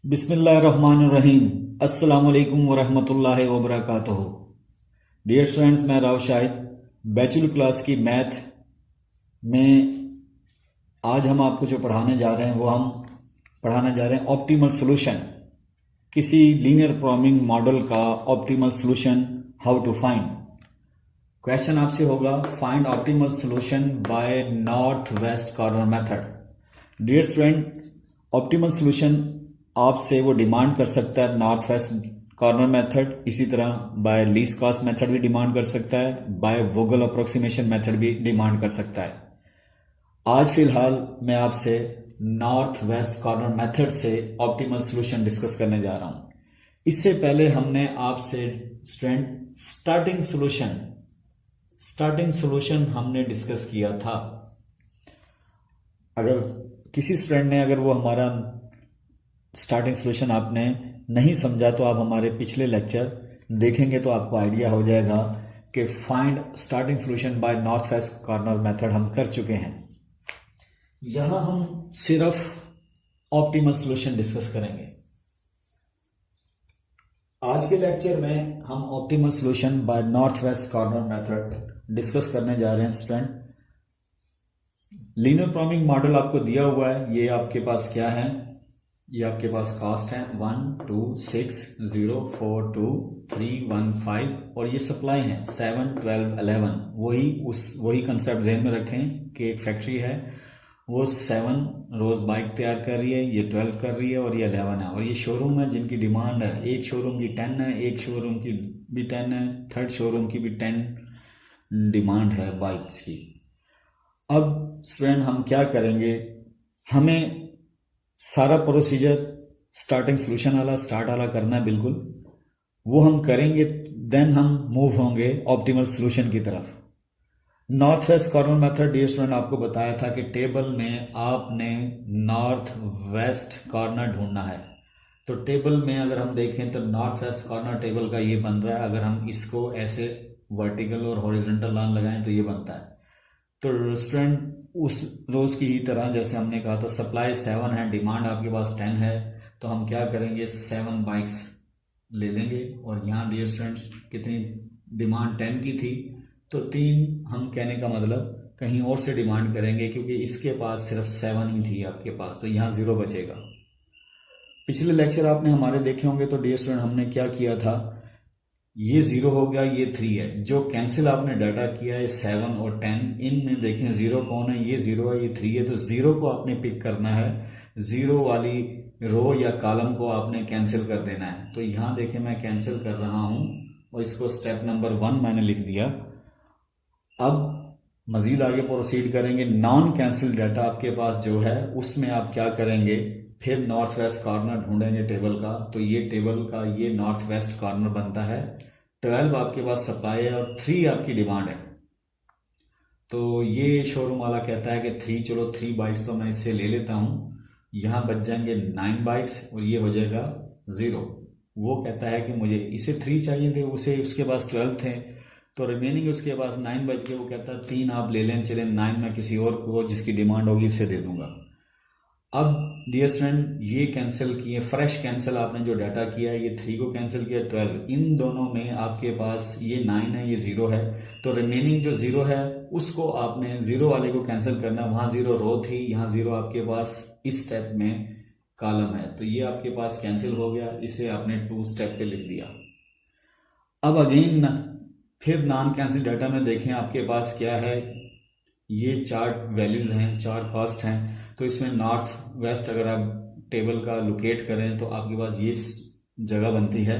बिस्मिल्लाहिर्रहमानिर्रहीम। अस्सलाम वालेकुम वरहमतुल्लाहि वबरकातुहू। डियर स्टूडेंट्स, मैं राव शाहिद बैचलर क्लास की मैथ में आज हम आपको जो पढ़ाने जा रहे हैं वो हम पढ़ाने जा रहे हैं ऑप्टिमल सॉल्यूशन, किसी लीनियर प्रोग्रामिंग मॉडल का optimal solution how to find. Question आपसे होगा find optimal solution by north west corner method. Dear student, optimal solution आपसे वो डिमांड कर सकता है नॉर्थ वेस्ट कॉर्नर मेथड, इसी तरह बाय लीस्ट कॉस्ट मेथड भी डिमांड कर सकता है, बाय वोगल अप्रोक्सीमेशन मेथड भी डिमांड कर सकता है। आज फिलहाल मैं आपसे नॉर्थ वेस्ट कॉर्नर मेथड से ऑप्टिमल सॉल्यूशन डिस्कस करने जा रहा हूं। इससे पहले हमने आपसे स्टूडेंट स्टार्टिंग सॉल्यूशन हमने डिस्कस किया था। अगर किसी स्टूडेंट ने अगर वो हमारा स्टार्टिंग सॉल्यूशन आपने नहीं समझा तो आप हमारे पिछले लेक्चर देखेंगे तो आपको आइडिया हो जाएगा कि find starting solution by north west corner method हम कर चुके हैं। यहां हम सिर्फ ऑप्टिमल सॉल्यूशन डिस्कस करेंगे। आज के लेक्चर में हम optimal solution by north west corner method discuss करने जा रहे हैं। स्टूडेंट, लीनियर प्रोग्रामिंग मॉडल आपको दिया हुआ है, ये आपके पास क्या है, ये आपके पास कास्ट है 1 2 6 0 4 2 3 1 5 और ये सप्लाई है 7 12 11। वही कंसेप्ट ध्यान में रखें कि एक फैक्ट्री है, वो 7 रोज बाइक तैयार कर रही है, ये 12 कर रही है और ये 11 है, और ये शोरूम है जिनकी डिमांड है, एक शोरूम की 10 है, एक शोरूम की भी 10 है, थर्ड शोरूम की भी 10 डिमांड है बाइक्स की। अब स्टूडेंट हम क्या करेंगे, हमें सारा प्रोसीजर स्टार्टिंग सॉल्यूशन वाला स्टार्ट वाला करना है, बिल्कुल वो हम करेंगे, देन हम मूव होंगे ऑप्टिमल सॉल्यूशन की तरफ। North west corner method dear student आपको बताया था कि टेबल में आपने नॉर्थ वेस्ट कॉर्नर ढूंढना है। तो टेबल में अगर हम देखें तो नॉर्थ वेस्ट कॉर्नर टेबल का ये बन रहा है, अगर हम इसको ऐसे वर्टिकल और हॉरिजॉन्टल लाइन लगाएं तो ये बनता है। तो स्टूडेंट उस रोज की ही तरह जैसे हमने कहा था सप्लाई 7 है, डिमांड आपके पास 10 है, तो हम क्या करेंगे 7 बाइक्स ले लेंगे, और यहाँ डियर स्टूडेंट्स कितनी डिमांड 10 की थी तो 3 हम कहने का मतलब कहीं और से डिमांड करेंगे क्योंकि इसके पास सिर्फ 7 ही थी आपके पास, तो यहाँ 0 बचेगा। पिछले लेक्चर आपने हमारे देखे होंगे तो डियर स्टूडेंट हमने क्या किया था, ये 0 हो गया, ये 3 है, जो कैंसिल आपने डाटा किया है 7 और 10, इनमें देखें 0 कौन है, ये 0 है, ये 3 है, तो 0 को आपने पिक करना है, 0 वाली रो या कॉलम को आपने कैंसिल कर देना है। तो यहां देखें मैं कैंसिल कर रहा हूं और इसको स्टेप नंबर 1 मैंने लिख दिया। अब मजीद आगे प्रोसीड करेंगे, नॉन कैंसिल डाटा आपके पास जो है उसमें आप क्या करेंगे, फिर नॉर्थ वेस्ट कॉर्नर ढूंढेंगे टेबल का, तो ये टेबल का ये नॉर्थ वेस्ट कॉर्नर बनता है। 12 आपके पास सप्लाई है और 3 आपकी डिमांड है, तो ये शोरूम वाला कहता है कि 3, चलो 3 बाइक्स तो मैं इससे ले लेता हूं, यहां बच जाएंगे 9 बाइक्स और ये हो जाएगा 0। वो कहता है कि मुझे इसे 3 चाहिए थे, उसे उसके पास 12 थे, तो रिमेनिंग उसके पास 9 बच गए। वो कहता है 3 आप ले लें, चले 9 मैं किसी और को जिसकी डिमांड होगी उसे दे दूंगा। अब डियर स्टूडेंट ये कैंसिल किए, फ्रेश कैंसिल आपने जो डाटा किया है, ये 3 को कैंसिल किया 12, इन दोनों में आपके पास ये 9 है, ये 0 है, तो रिमेनिंग जो 0 है उसको आपने 0 वाले को कैंसिल करना। वहां 0 रो थी, यहाँ 0 आपके पास इस स्टेप में कॉलम है, तो ये आपके पास कैंसिल हो गया, इसे आपने 2 स्टेप पे लिख दिया। अब अगेन फिर नॉन कैंसिल डाटा में देखें आपके पास क्या है, ये 4 वैल्यूज हैं, 4 कॉस्ट हैं, तो इसमें नॉर्थ वेस्ट अगर आप टेबल का लोकेट करें तो आपके पास ये जगह बनती है।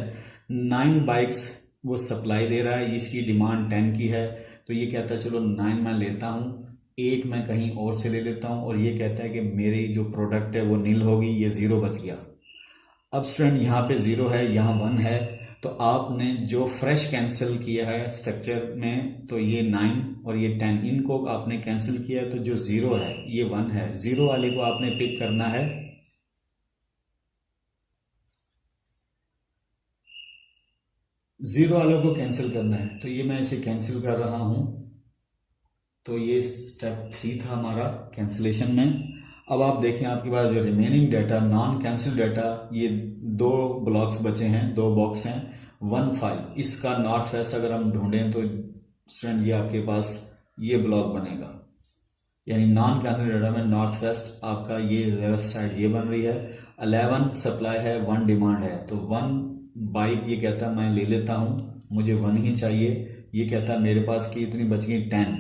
9 बाइक्स वो सप्लाई दे रहा है, इसकी डिमांड 10 की है, तो ये कहता है चलो 9 मैं लेता हूँ, 1 मैं कहीं और से ले लेता हूँ, और ये कहता है कि मेरी जो प्रोडक्ट है वो नील होगी, ये 0 बच गया। अब स्टूडेंट यहाँ पे 0 है, यहाँ 1 है, तो आपने जो फ्रेश कैंसिल किया है स्ट्रक्चर में, तो ये 9 और ये 10 इनको आपने कैंसिल किया है, तो जो 0 है ये 1 है, 0 वाले को आपने पिक करना है, 0 वालों को कैंसिल करना है, तो ये मैं इसे कैंसिल कर रहा हूं। तो ये स्टेप 3 था हमारा कैंसिलेशन में। अब आप देखें आपके पास जो remaining data non cancel data, ये 2 ब्लॉक्स बचे हैं, 2 बॉक्स हैं 1 5। इसका नॉर्थ वेस्ट अगर हम ढूंढें तो स्टूडेंट ये आपके पास ये ब्लॉक बनेगा, यानी नॉन कैंसिल डाटा में नॉर्थ वेस्ट आपका ये लेफ्ट साइड ये बन रही है। 11 सप्लाई है, 1 डिमांड है, तो 1 बाइक ये कहता है मैं ले लेता हूँ, मुझे 1 ही चाहिए। ये कहता है मेरे पास की इतनी बच गई 10।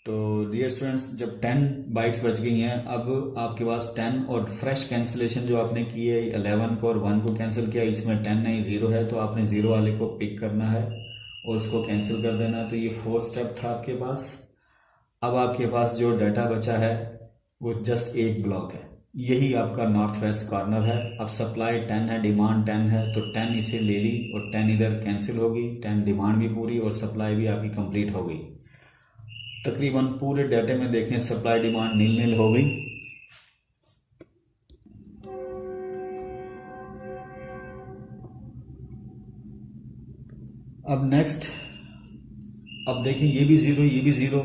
तो डियर स्टूडेंट्स, जब 10 बाइक्स बच गई हैं, अब आपके पास 10 और फ्रेश कैंसिलेशन जो आपने की है 11 को और 1 को कैंसिल किया, इसमें 10 नहीं 0 है, तो आपने 0 वाले को पिक करना है और उसको कैंसिल कर देना है। तो ये 4 स्टेप था आपके पास। अब आपके पास जो डाटा बचा है वो जस्ट एक ब्लॉक है, यही आपका नॉर्थ वेस्ट कॉर्नर है। अब सप्लाई 10 है, डिमांड 10 है, तो 10 इसे ले ली और 10 इधर कैंसिल होगी, 10 डिमांड भी पूरी और सप्लाई भी आपकी कंप्लीट हो गई। तकरीबन पूरे डाटे में देखें सप्लाई डिमांड नील हो गई। अब नेक्स्ट, अब देखें ये भी 0 ये भी 0।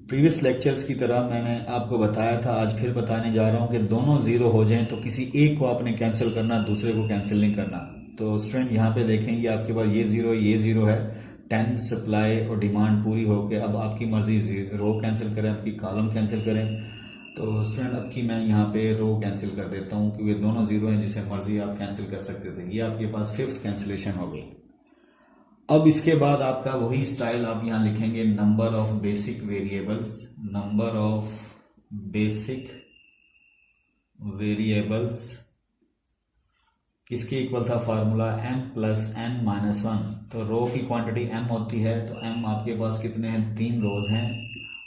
प्रीवियस लेक्चर्स की तरह मैंने आपको बताया था, आज फिर बताने जा रहा हूं कि दोनों 0 हो जाएं तो किसी एक को आपने कैंसिल करना, दूसरे को कैंसिल नहीं करना। तो स्टूडेंट यहाँ पे देखें ये आपके पास ये 0 है, 10 सप्लाई और डिमांड पूरी हो गई। अब आपकी मर्जी रो कैंसिल करें, आपकी कॉलम कैंसिल करें। तो स्टूडेंट अब की मैं यहाँ पे रो कैंसिल कर देता हूँ क्योंकि दोनों 0 हैं, जिसे मर्जी आप कैंसिल कर सकते थे। ये आपके पास 5th कैंसिलेशन हो गई। अब इसके बाद आपका वही स्टाइल आप यहाँ लिखेंगे, number of basic variables, number of basic variables किसके इक्वल था formula, m plus n minus 1। तो रो की क्वांटिटी m होती है, तो m आपके पास कितने हैं, 3 रोज हैं,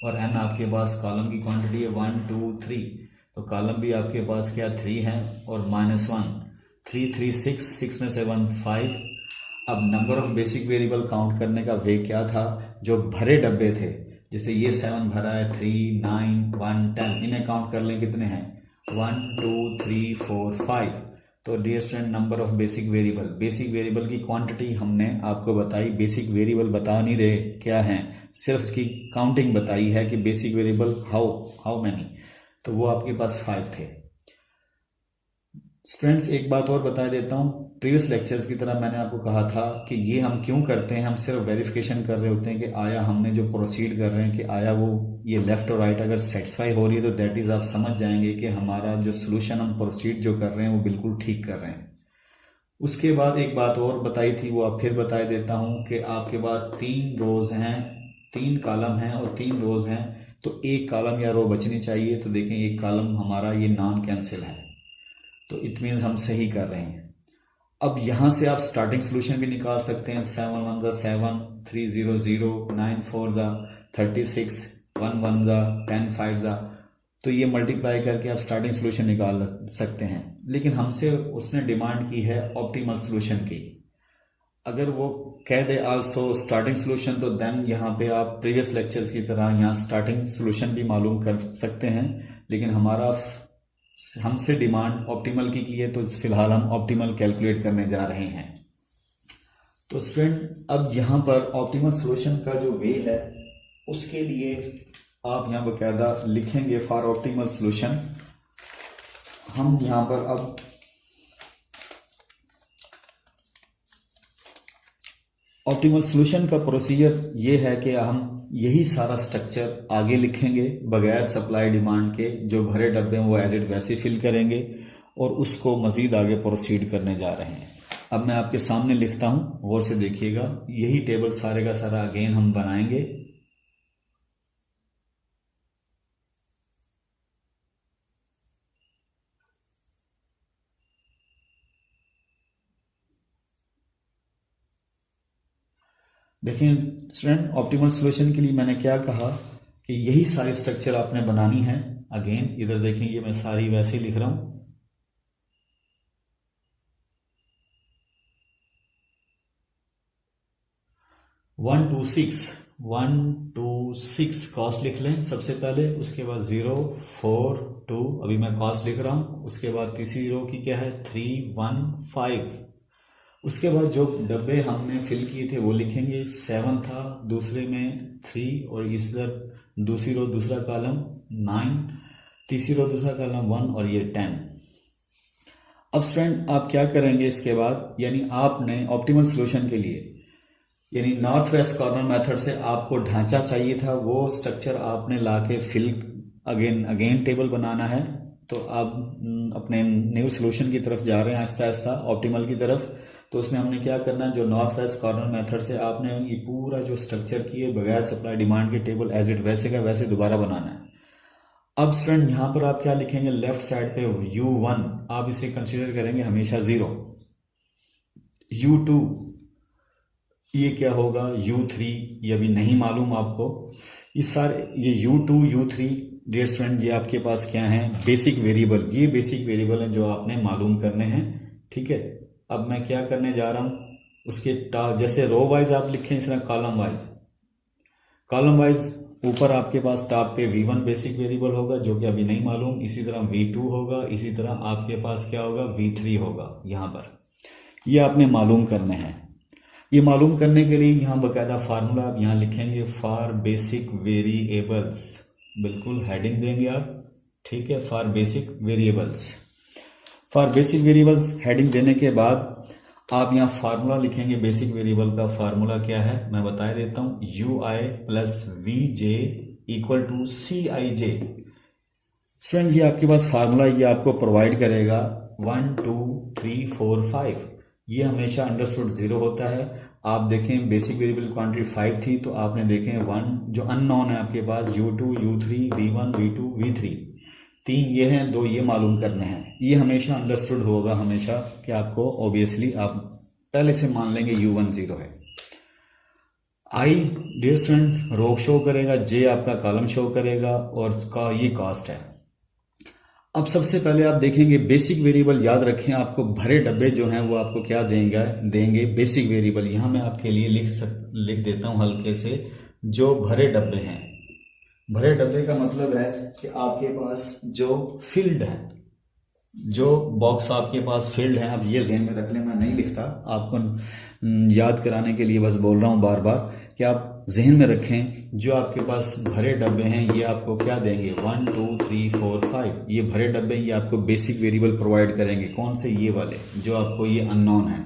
और n आपके पास कॉलम की क्वांटिटी है 1 2 3। तो कॉलम भी आपके पास क्या 3 है और माइनस 1, 3 3 6, 6 में से 1 5। अब number of basic variable count करने का वे क्या था, जो भरे डब्बे थे, जैसे ये 7 भरा है, 3 9 1 10, इन्हें काउंट कर लें कितने हैं, 1 2 3 4 5। तो dear student, number of basic variable की क्वांटिटी हमने आपको बताई। बेसिक वेरिएबल बता नहीं रहे क्या है, सिर्फ उसकी काउंटिंग बताई है कि बेसिक वेरिएबल हाउ मैनी, तो वो आपके पास 5 थे। स्टूडेंट्स एक बात और बता देता हूँ, प्रीवियस लेक्चर्स की तरह मैंने आपको कहा था कि ये हम क्यों करते हैं, हम सिर्फ वेरिफिकेशन कर रहे होते हैं कि आया हमने जो प्रोसीड कर रहे हैं कि आया वो ये लेफ्ट और राइट अगर सेटिस्फाई हो रही है, तो दैट इज आप समझ जाएंगे कि हमारा जो सोल्यूशन हम प्रोसीड जो कर रहे हैं वो बिल्कुल ठीक कर रहे हैं। उसके बाद एक बात और बताई थी, वो आप फिर बता देता हूँ कि आपके पास 3 रोज हैं, 3 कॉलम हैं और 3 रोज हैं, तो एक कॉलम या रो बचनी चाहिए। तो देखें एक कॉलम हमारा ये नॉन कैंसिल है, तो इट मीन्स हम सही कर रहे हैं। अब यहां से आप स्टार्टिंग सोल्यूशन भी निकाल सकते हैं, 7 1 7, 3 0 0, 9 4 36, 1 1 10 5। तो ये मल्टीप्लाई करके आप स्टार्टिंग सोल्यूशन निकाल सकते हैं, लेकिन हमसे उसने डिमांड की है ऑप्टिमल सोल्यूशन की। अगर वो कह दे आल्सो स्टार्टिंग सोल्यूशन, तो देन यहाँ पे आप प्रीवियस लेक्चर्स की तरह यहाँ स्टार्टिंग सोल्यूशन भी मालूम कर सकते हैं, लेकिन हमारा हमसे डिमांड ऑप्टिमल की है, तो फिलहाल हम ऑप्टिमल कैलकुलेट करने जा रहे हैं। तो स्टूडेंट अब यहां पर ऑप्टिमल सॉल्यूशन का जो वे है उसके लिए आप यहां बकायदा लिखेंगे फॉर ऑप्टिमल सॉल्यूशन। हम यहां पर अब ऑप्टिमल सॉल्यूशन का प्रोसीजर ये है कि हम यही सारा स्ट्रक्चर आगे लिखेंगे बगैर सप्लाई डिमांड के, जो भरे डब्बे हैं वो एज इट वैसे फिल करेंगे और उसको मजीद आगे प्रोसीड करने जा रहे हैं। अब मैं आपके सामने लिखता हूं, गौर से देखिएगा, यही टेबल सारे का सारा अगेन हम बनाएंगे। देखिए स्टूडेंट, ऑप्टिमल सॉल्यूशन के लिए मैंने क्या कहा कि यही सारी स्ट्रक्चर आपने बनानी है। अगेन इधर देखें, ये मैं सारी वैसे ही लिख रहा हूं। वन टू सिक्स कॉस्ट लिख लें सबसे पहले, उसके बाद 0 4 2, अभी मैं कॉस्ट लिख रहा हूं। उसके बाद तीसरी रो की क्या है 3 1 5। उसके बाद जो डब्बे हमने फिल किए थे वो लिखेंगे, 7 था, दूसरे में 3 और इधर दूसरी रो दूसरा कॉलम 9, तीसरी रो दूसरा कॉलम 1 और ये 10। अब स्टूडेंट आप क्या करेंगे इसके बाद, यानी आपने ऑप्टिमल सोल्यूशन के लिए, यानी नॉर्थ वेस्ट कॉर्नर मेथड से आपको ढांचा चाहिए था, वो स्ट्रक्चर आपने लाके फिल अगेन टेबल बनाना है। तो आप अपने न्यू सोल्यूशन की तरफ जा रहे हैं आहिस्ता आहिस्ता ऑप्टिमल की तरफ। तो उसमें हमने क्या करना है, जो नॉर्थ वेस्ट कॉर्नर मेथड से आपने ये पूरा जो स्ट्रक्चर किए बगैर सप्लाई डिमांड के टेबल एज इट वैसे का वैसे दोबारा बनाना है। अब स्टूडेंट यहाँ पर आप क्या लिखेंगे, लेफ्ट साइड पे U1 आप इसे कंसीडर करेंगे हमेशा 0, U2 ये क्या होगा, U3 ये अभी नहीं मालूम आपको। इस सारे ये U2 U3 डियर स्टूडेंट ये आपके पास क्या है, बेसिक वेरिएबल, ये बेसिक वेरिएबल हैं जो आपने मालूम करने हैं। ठीक है, अब मैं क्या करने जा रहा हूं, उसके जैसे रो वाइज आप लिखें इस तरह कॉलम वाइज ऊपर आपके पास टॉप पे V1 बेसिक वेरिएबल होगा जो कि अभी नहीं मालूम, इसी तरह V2 होगा, इसी तरह आपके पास क्या होगा V3 होगा। यहां पर ये आपने मालूम करने हैं। ये मालूम करने के लिए यहाँ बकायदा फार्मूला आप यहाँ लिखेंगे, फॉर बेसिक वेरिएबल्स, बिल्कुल हेडिंग देंगे आप। ठीक है, for basic variables, for basic variables heading देने के बाद आप यहाँ फार्मूला लिखेंगे। बेसिक वेरिएबल का फार्मूला क्या है मैं बता देता हूँ, UI plus VJ equal to CIJ। Student ये आपके पास फार्मूला ये आपको प्रोवाइड करेगा 1 2 3 4 5, ये हमेशा अंडरस्टूड 0 होता है। आप देखें बेसिक वेरिएबल क्वांटिटी 5 थी तो आपने देखें 1 जो अननोन है आपके पास U2 U3 V1 V2 V3 3 ये हैं, 2 ये मालूम करने हैं। ये हमेशा अंडरस्टूड होगा हमेशा कि आपको ऑब्वियसली आप पहले से मान लेंगे U1 0 है। I dear student row show करेगा, J आपका कॉलम शो करेगा और उसका ये कॉस्ट है। अब सबसे पहले आप देखेंगे बेसिक वेरिएबल, याद रखें आपको भरे डब्बे जो हैं वो आपको क्या देंगे बेसिक वेरिएबल। यहां मैं आपके लिए लिख देता हूं हल्के से, जो भरे डब्बे हैं। भरे डब्बे का मतलब है कि आपके पास जो फील्ड है, जो बॉक्स आपके पास फील्ड है, अब ये ज़हन में रख लें, मैं नहीं लिखता, आपको याद कराने के लिए बस बोल रहा हूं बार बार कि आप जहन में रखें। जो आपके पास भरे डब्बे हैं ये आपको क्या देंगे, 1 2 3 4 5, ये भरे डब्बे ये आपको बेसिक वेरिएबल प्रोवाइड करेंगे। कौन से, ये वाले जो आपको ये अननोन है।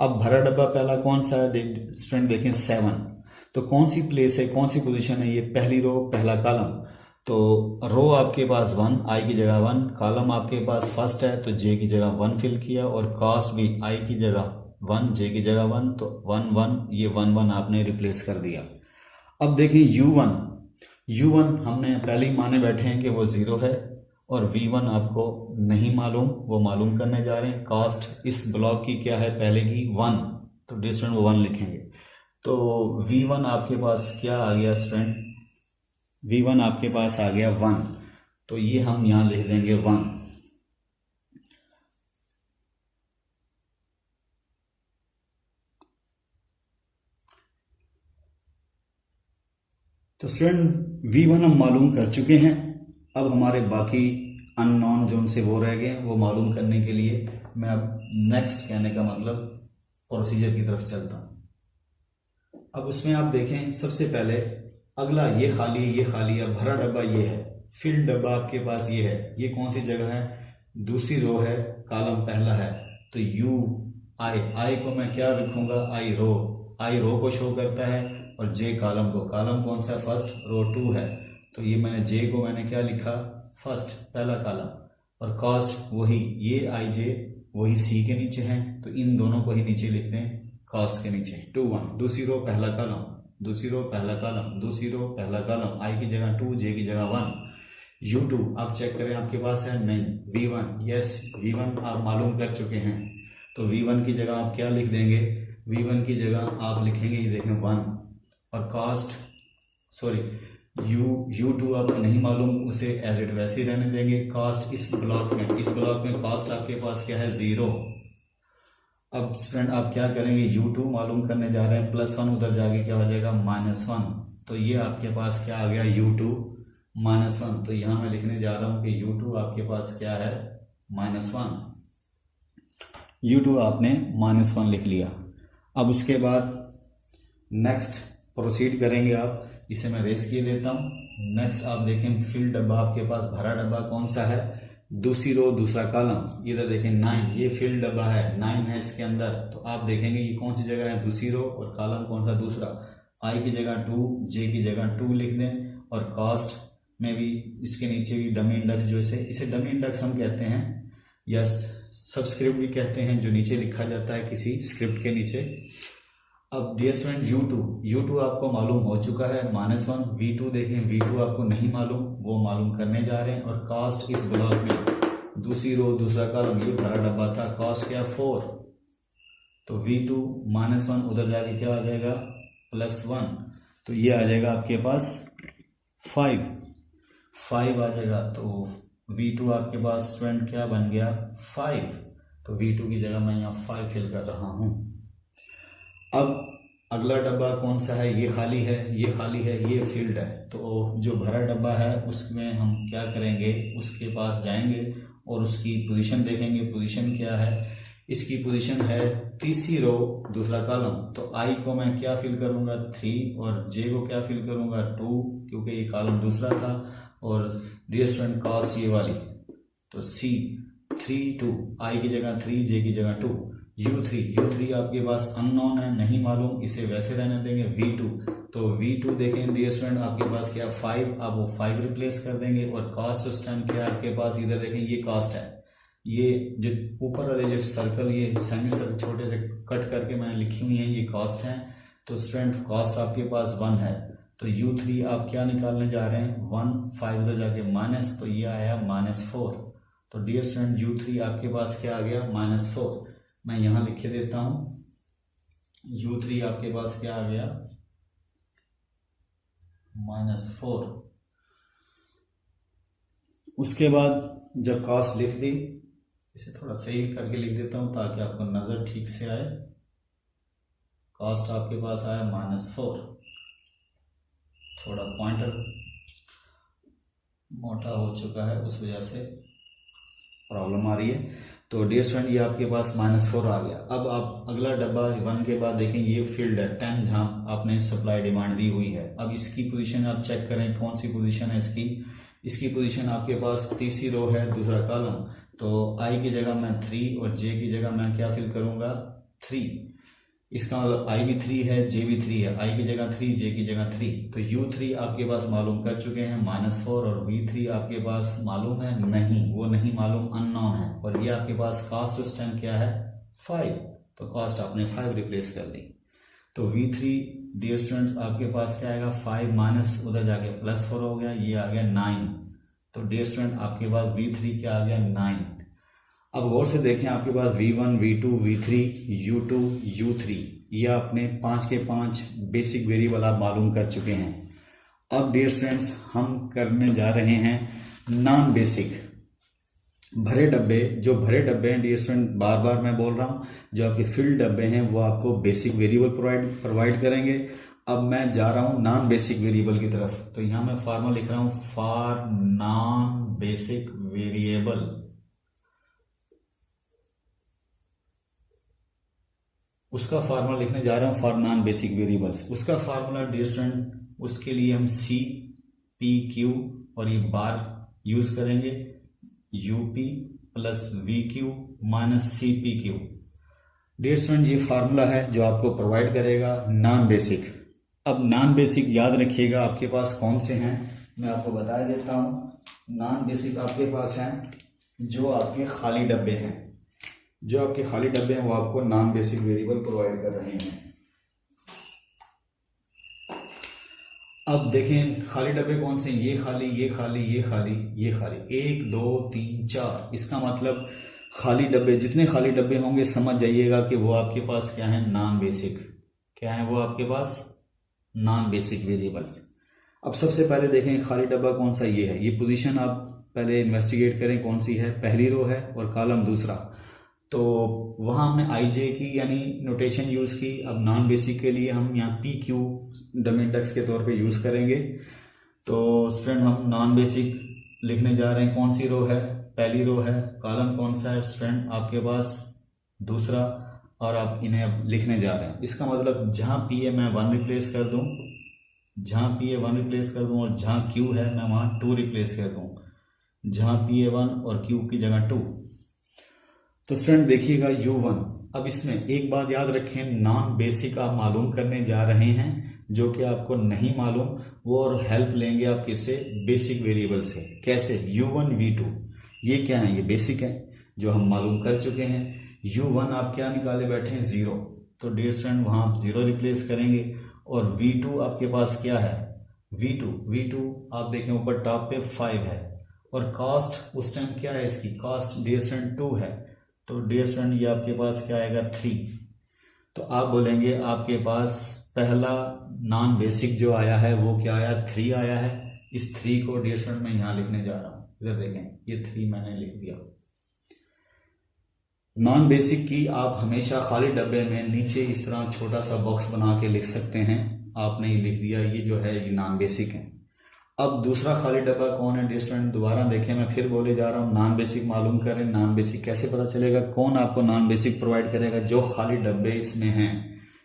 अब भरा डब्बा पहला कौन सा है स्टूडेंट देखें 7, तो कौन सी प्लेस है, कौन सी पोजीशन है, ये पहली रो पहला कॉलम। तो रो आपके पास 1, आई की जगह 1, कॉलम आपके पास फर्स्ट है तो J की जगह 1 फिल किया, और कास्ट भी आई की जगह 1 J की जगह 1, तो 1 1 ये 1 1 आपने रिप्लेस कर दिया। अब देखें U1 हमने पहले ही माने बैठे हैं कि वो 0 है, और V1 आपको नहीं मालूम, वो मालूम करने जा रहे हैं। कास्ट इस ब्लॉक की क्या है पहले की 1, तो डिस्टेंस वो 1 लिखेंगे। तो V1 आपके पास क्या आ गया स्टूडेंट, V1 आपके पास आ गया 1, तो ये हम यहां लिख देंगे 1। तो स्टूडेंट V1 हम मालूम कर चुके हैं। अब हमारे बाकी अननोन जो उनसे वो रह गए, वो मालूम करने के लिए मैं अब नेक्स्ट कहने का मतलब प्रोसीजर की तरफ चलता हूं। अब उसमें आप देखें सबसे पहले अगला ये खाली है, ये खाली है, भरा डब्बा ये है, फिल्ड डब्बा आपके पास ये है, ये कौन सी जगह है, दूसरी रो है, कॉलम पहला है, तो आई को मैं क्या रखूंगा, आई रो को शो करता है, और J कॉलम को, कॉलम कौन सा फर्स्ट, रो 2 है, तो ये मैंने J को मैंने क्या लिखा, फर्स्ट पहला कॉलम, और कास्ट वही ये IJ वही C के नीचे है, तो इन दोनों को ही नीचे लिखते हैं कास्ट के नीचे 2 1। दूसरी रो पहला कॉलम, दूसरी रो पहला कॉलम, दूसरी रो पहला कॉलम, I की जगह 2 J की जगह 1। U2 आप चेक करें आपके पास है नहीं, V1 यस, V1 आप मालूम कर चुके हैं, तो V1 की जगह आप क्या लिख देंगे, V1 की जगह आप लिखेंगे ये देखें 1, और कास्ट U2 आपको नहीं मालूम, उसे एज इट वैसे ही रहने देंगे। कास्ट इस ब्लॉक में कास्ट आपके पास क्या है 0। अब स्टूडेंट आप क्या करेंगे, U2 मालूम करने जा रहे हैं, +1 उधर जाके क्या हो जाएगा -1, तो ये आपके पास क्या आ गया U2 -1, तो यहां मैं लिखने जा रहा हूं कि U2 आपके पास क्या है -1, U2 आपने -1 लिख लिया। अब उसके बाद नेक्स्ट प्रोसीड करेंगे आप। इसे मैं रेस किए देता हूँ। नेक्स्ट आप देखें फिल डब्बा आपके पास भरा डब्बा कौन सा है, दूसरी रो दूसरा कॉलम, इधर देखें 9, ये फिल डब्बा है, 9 है इसके अंदर। तो आप देखेंगे ये कौन सी जगह है, दूसरी रो, और कॉलम कौन सा, दूसरा। आई की जगह 2, जे की जगह 2 लिख दें, और कास्ट में भी इसके नीचे भी डमी इंडेक्स जो इसे डमी इंडेक्स हम कहते हैं, या सबस्क्रिप्ट भी कहते हैं, जो नीचे लिखा जाता है किसी स्क्रिप्ट के नीचे। अब डियर स्टूडेंट U2 आपको मालूम हो चुका है -1। V2 देखें, V2 आपको नहीं मालूम, वो मालूम करने जा रहे हैं। और कास्ट इस ब्लॉक में दूसरी रो दूसरा कॉलम, ये भरा डब्बा था, कास्ट क्या 4, तो V2 -1 उधर जाके क्या आ जाएगा +1, तो ये आ जाएगा आपके पास 5 आ जाएगा। तो V2 आपके पास स्टूडेंट क्या बन गया 5, तो V2 की जगह मैं यहाँ 5 फिल कर रहा हूँ। अब अगला डब्बा कौन सा है, ये खाली है, ये खाली है, ये फील्ड है। तो जो भरा डब्बा है उसमें हम क्या करेंगे, उसके पास जाएंगे और उसकी पोजीशन देखेंगे। पोजीशन क्या है, इसकी पोजीशन है तीसरी रो दूसरा कॉलम। तो आई को मैं क्या फिल करूंगा 3, और जे को क्या फिल करूंगा 2, क्योंकि ये कॉलम दूसरा था। और डियर स्टूडेंट कास्ट ये वाली, तो C 3 2, आई की जगह 3, जे की जगह 2। U3 आपके पास अननोन है, नहीं मालूम, इसे वैसे रहने देंगे। V2, तो V2 देखें डियर स्टूडेंट आपके पास क्या 5, आप वो 5 रिप्लेस कर देंगे। और कास्ट उस टाइम क्या है आपके पास, इधर देखें ये कास्ट है, ये जो ऊपर वाले जो सर्कल, ये सेमी सर्कल छोटे से कट करके मैंने लिखी हुई है, ये कास्ट है। तो स्टूडेंट कास्ट आपके पास 1 है, तो U3 आप क्या निकालने जा रहे हैं 1, 5 उधर जाके माइनस, तो ये आया -4। तो डियर स्टूडेंट U3 आपके पास क्या आ गया -4। मैं यहां लिख देता हूं, U3 आपके पास क्या आ गया -4। उसके बाद जब कास्ट लिख दी, इसे थोड़ा सही करके लिख देता हूं ताकि आपको नजर ठीक से आए। कास्ट आपके पास आया -4, थोड़ा पॉइंटर मोटा हो चुका है, उस वजह से प्रॉब्लम आ रही है। तो डियर स्टूडेंट ये आपके पास -4 आ गया। अब आप अगला डब्बा 1 के बाद देखें, ये फील्ड है 10, जहां आपने सप्लाई डिमांड दी हुई है। अब इसकी पोजीशन आप चेक करें, कौन सी पोजीशन है इसकी पोजीशन आपके पास तीसरी रो है दूसरा कॉलम। तो आई की जगह मैं 3, और जे की जगह मैं क्या फिल करूंगा 3। इसका मतलब आई भी 3 है, जे भी 3 है, आई की जगह 3, जे की जगह 3। तो U3 आपके पास मालूम कर चुके हैं -4, और V3 आपके पास मालूम है नहीं, वो नहीं मालूम, अननोन है। और ये आपके पास कास्ट उस टाइम क्या है 5, तो कास्ट आपने 5 रिप्लेस कर दी। तो V3 डियर स्टूडेंट्स आपके पास क्या आएगा 5 माइनस उधर जाके +4 हो गया, ये आ गया 9। तो डियर स्टूडेंट आपके पास V3 क्या आ गया 9। अब गौर से देखें, आपके पास V1 V2 V3 U2 U3, ये आपने 5 के 5 बेसिक वेरिएबल आप मालूम कर चुके हैं। अब डियर स्टूडेंट्स हम करने जा रहे हैं नॉन बेसिक भरे डब्बे। जो भरे डब्बे हैं डियर स्टूडेंट, बार बार मैं बोल रहा हूं, जो आपके फिल्ड डब्बे हैं वो आपको बेसिक वेरिएबल प्रोवाइड करेंगे। अब मैं जा रहा हूं नॉन बेसिक वेरिएबल की तरफ। तो यहां मैं फार्मूला लिख रहा हूं फॉर नॉन बेसिक वेरिएबल। उसका फार्मूला लिखने जा रहा हूं फॉर नॉन बेसिक वेरिएबल्स। उसका फार्मूला डियर स्टूडेंट, उसके लिए हम C P Q और ये बार यूज करेंगे, UP + VQ - CPQ। Dear student ये फार्मूला है जो आपको प्रोवाइड करेगा नॉन बेसिक। अब नॉन बेसिक याद रखिएगा आपके पास कौन से हैं, मैं आपको बता देता हूं। नॉन बेसिक आपके पास हैं जो आपके खाली डब्बे हैं, जो आपके खाली डब्बे हैं वो आपको नॉन बेसिक वेरिएबल प्रोवाइड कर रहे हैं। अब देखें खाली डब्बे कौन से हैं, ये खाली, ये खाली, ये खाली, ये खाली, 1 2 3 4। इसका मतलब खाली डब्बे, जितने खाली डब्बे होंगे समझ जाइएगा कि वो आपके पास क्या है नॉन बेसिक। क्या है वो आपके पास नॉन बेसिक वेरिएबल्स। अब सबसे पहले देखें खाली डब्बा कौन सा, ये है। ये पोजीशन आप पहले इन्वेस्टिगेट करें कौन सी है, पहली रो है और कॉलम दूसरा। तो वहां हमने IJ की यानी नोटेशन यूज की। अब नॉन बेसिक के लिए हम यहाँ PQ डमी इंडेक्स के तौर पे यूज करेंगे। तो स्टूडेंट हम नॉन बेसिक लिखने जा रहे हैं, कौन सी रो है, पहली रो है, कॉलम कौन सा है स्टूडेंट आपके पास दूसरा, और आप इन्हें अब लिखने जा रहे हैं। इसका मतलब जहां P है मैं 1 रिप्लेस कर दूं, जहाँ पी ए 1 रिप्लेस कर दूँ और जहाँ क्यू है मैं वहाँ 2 रिप्लेस कर दूँ, जहाँ पी ए 1 और क्यू की जगह 2। तो स्टूडेंट देखिएगा U1। अब इसमें एक बात याद रखें, नॉन बेसिक आप मालूम करने जा रहे हैं, जो कि आपको नहीं मालूम वो, और हेल्प लेंगे आप किससे, बेसिक वेरिएबल से। कैसे, U1 V2 ये क्या है, ये बेसिक है जो हम मालूम कर चुके हैं। U1 आप क्या निकाले बैठे हैं, 0, तो डियर स्टूडेंट वहाँ आप 0 रिप्लेस करेंगे। और V2 आपके पास क्या है, V2 आप देखें ऊपर टॉप पे 5 है, और कास्ट उस टाइम क्या है इसकी, कास्ट डियर स्टूडेंट 2 है, तो डियर स्टूडेंट ये आपके पास क्या आएगा, 3। तो आप बोलेंगे आपके पास पहला नॉन बेसिक जो आया है वो क्या आया, 3 आया है। इस 3 को डियर स्टूडेंट मैं यहाँ लिखने जा रहा हूँ, इधर देखें ये 3 मैंने लिख दिया। नॉन बेसिक की आप हमेशा खाली डब्बे में नीचे इस तरह छोटा सा बॉक्स बना के लिख सकते हैं, आपने ये लिख दिया, ये जो है ये नॉन बेसिक है। अब दूसरा खाली डब्बा कौन है डियर स्टूडेंट, दोबारा देखें, मैं फिर बोले जा रहा हूँ, नॉन बेसिक मालूम करें। नॉन बेसिक कैसे पता चलेगा, कौन आपको नॉन बेसिक प्रोवाइड करेगा, जो खाली डब्बे इसमें हैं।